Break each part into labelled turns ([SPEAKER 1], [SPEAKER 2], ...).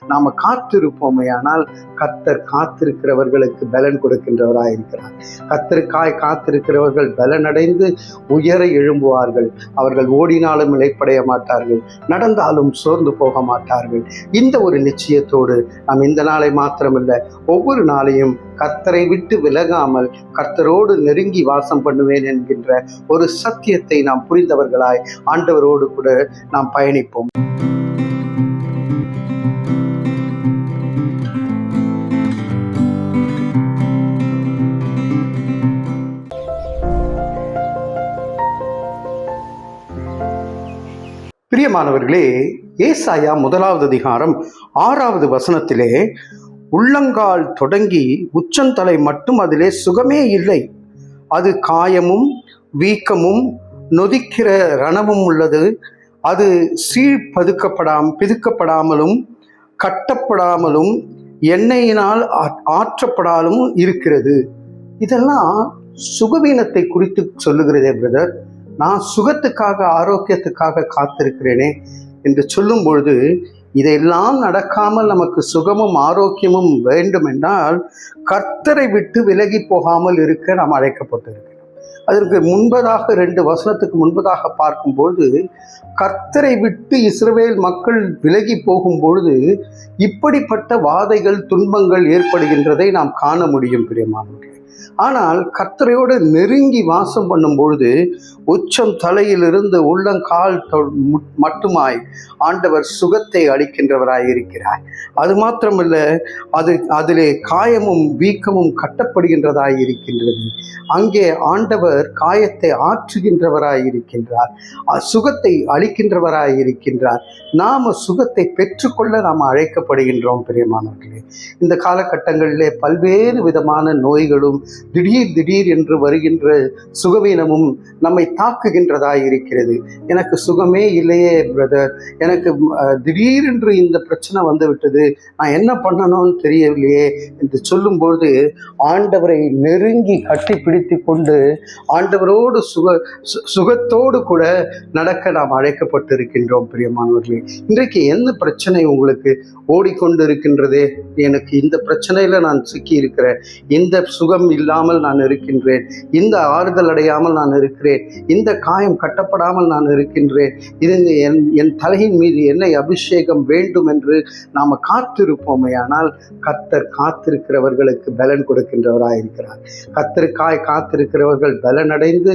[SPEAKER 1] நாம காத்திருப்போமே ஆனால் கர்த்தர் காத்திருக்கிறவர்களுக்கு பலன் கொடுக்கின்றவராயிருக்கிறார். கர்த்தருக்காய் காத்திருக்கிறவர்கள் பலனடைந்து உயர எழும்புவார்கள். அவர்கள் ஓடினாலும் இளைப்படைய மாட்டார்கள், நடந்தாலும் சோர்ந்து போக மாட்டார்கள். இந்த ஒரு நிச்சயத்தோடு நாம் இந்த நாளை மாத்திரமல்ல, ஒவ்வொரு நாளையும் கர்த்தரை விட்டு விலகாமல் கர்த்தரோடு நெருங்கி வாசம் பண்ணுவேன் என்கின்ற ஒரு சத்தியத்தை நாம் புரிந்தவர்களாய் ஆண்டவரோடு கூட நாம் பயணிப்போம். பிரியமானவர்களே, ஏசாயா 1வது அதிகாரம் 6வது வசனத்திலே, உள்ளங்கால் தொடங்கி உச்சந்தலை மட்டும் அதிலே சுகமே இல்லை, அது காயமும் வீக்கமும் நொதிக்கிற ரணமும் உள்ளது, அது பிதுக்கப்படாமலும் கட்டப்படாமலும் எண்ணெயினால் ஆற்றப்படாமலும் இருக்கிறது. இதெல்லாம் சுகவீனத்தை குறித்து சொல்லுகிறதே பிரதர். நான் சுகத்துக்காக ஆரோக்கியத்துக்காக காத்திருக்கிறேனே என்று சொல்லும் பொழுது, இதையெல்லாம் நடக்காமல் நமக்கு சுகமும் ஆரோக்கியமும் வேண்டும் என்றால் கர்த்தரை விட்டு விலகி போகாமல் இருக்க நாம் அழைக்கப்பட்டிருக்கிறோம். அதற்கு முன்பதாக 2 வசனத்துக்கு முன்பதாக பார்க்கும்பொழுது, கர்த்தரை விட்டு இஸ்ரவேல் மக்கள் விலகி போகும் பொழுது இப்படிப்பட்ட வாதைகள் துன்பங்கள் ஏற்படுகின்றதை நாம் காண முடியும் பிரியமானவர்களே. ஆனால் கர்த்தரையோடு நெருங்கி வாசம் பண்ணும் பொழுது உச்சம் தலையிலிருந்து உள்ளங்கால் மட்டுமாய் ஆண்டவர் சுகத்தை அளிக்கின்றவராய் இருக்கிறார். அது மாத்திரமல்ல, அதிலே காயமும் வீக்கமும் கட்டப்படுகின்றதாய் இருக்கின்றது. அங்கே ஆண்டவர் காயத்தை ஆற்றுகின்றவராய் இருக்கின்றார், சுகத்தை அளிக்கின்றவராய் இருக்கின்றார். நாம சுகத்தை பெற்றுக்கொள்ள நாம் அழைக்கப்படுகின்றோம் பிரியமானவர்களே. இந்த காலகட்டங்களிலே பல்வேறு விதமான நோய்களும் திடீர் என்று வருகின்ற சுகவீனமும் நம்மை தாக்குகின்றதாய் இருக்கிறது. எனக்கு சுகமே இல்லையே பிரதர், எனக்கு திடீரென்று இந்த பிரச்சனை வந்து விட்டது, நான் என்ன பண்ணணும்னு தெரியவில்லையே என்று சொல்லும்போது ஆண்டவரை நெருங்கி கட்டி பிடித்து கொண்டு ஆண்டவரோடு சுகத்தோடு கூட நடக்க நாம் அழைக்கப்பட்டிருக்கின்றோம் பிரியமானவர்களே. இன்றைக்கு என்ன பிரச்சனை உங்களுக்கு ஓடிக்கொண்டு இருக்கின்றதே, எனக்கு இந்த பிரச்சனையில நான் சிக்கி இருக்கிறேன், இந்த சுகம் இல்லாமல் நான் இருக்கின்றேன், இந்த ஆறுதல் அடையாமல் நான் இருக்கிறேன், இந்த காயம் கட்டப்படாமல் நான் இருக்கின்றேன், இது என் தலையின் மீது என்னை அபிஷேகம் வேண்டும் என்று நாம காத்திருப்போமே ஆனால் கர்த்தர் காத்திருக்கிறவர்களுக்கு பலன் கொடுக்கின்றவராயிருக்கிறார். கர்த்தருக்காய் காத்திருக்கிறவர்கள் பலனடைந்து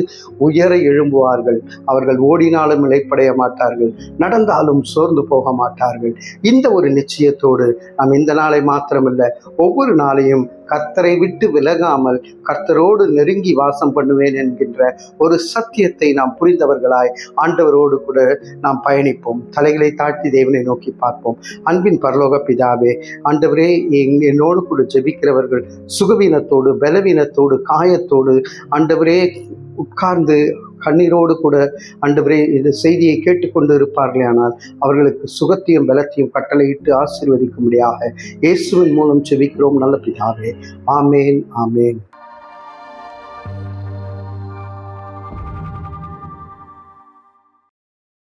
[SPEAKER 1] உயர எழும்புவார்கள். அவர்கள் ஓடினாலும் இளைப்படைய மாட்டார்கள், நடந்தாலும் சோர்ந்து போக மாட்டார்கள். இந்த ஒரு நிச்சயத்தோடு நாம் இந்த நாளை மாத்திரமல்ல, ஒவ்வொரு நாளையும் கர்த்தரை விட்டு விலகாமல் கர்த்தரோடு நெருங்கி வாசம் பண்ணுவேன் என்கின்ற ஒரு சத்தியத்தை நாம் புரிந்தவர்களாய் ஆண்டவரோடு கூட நாம் பயணிப்போம். தலைகளை தாழ்த்தி தேவனை நோக்கி பார்ப்போம். அன்பின் பரலோக பிதாவே, ஆண்டவரே, என்னோடு கூட ஜெபிக்கிறவர்கள் சுகவீனத்தோடு பலவீனத்தோடு காயத்தோடு ஆண்டவரே உட்கார்ந்து கண்ணீரோடு கூட ஆண்டவரே இந்த செய்தியை கேட்டுக்கொண்டு இருப்பார்களே ஆனால் அவர்களுக்கு சுகத்தையும் பலத்தையும் கட்டளையிட்டு ஆசீர்வதிக்கும்படியாக இயேசுவின் மூலம் ஜெபிக்கிறோம் நல்ல பிதாவே. ஆமேன், ஆமேன்.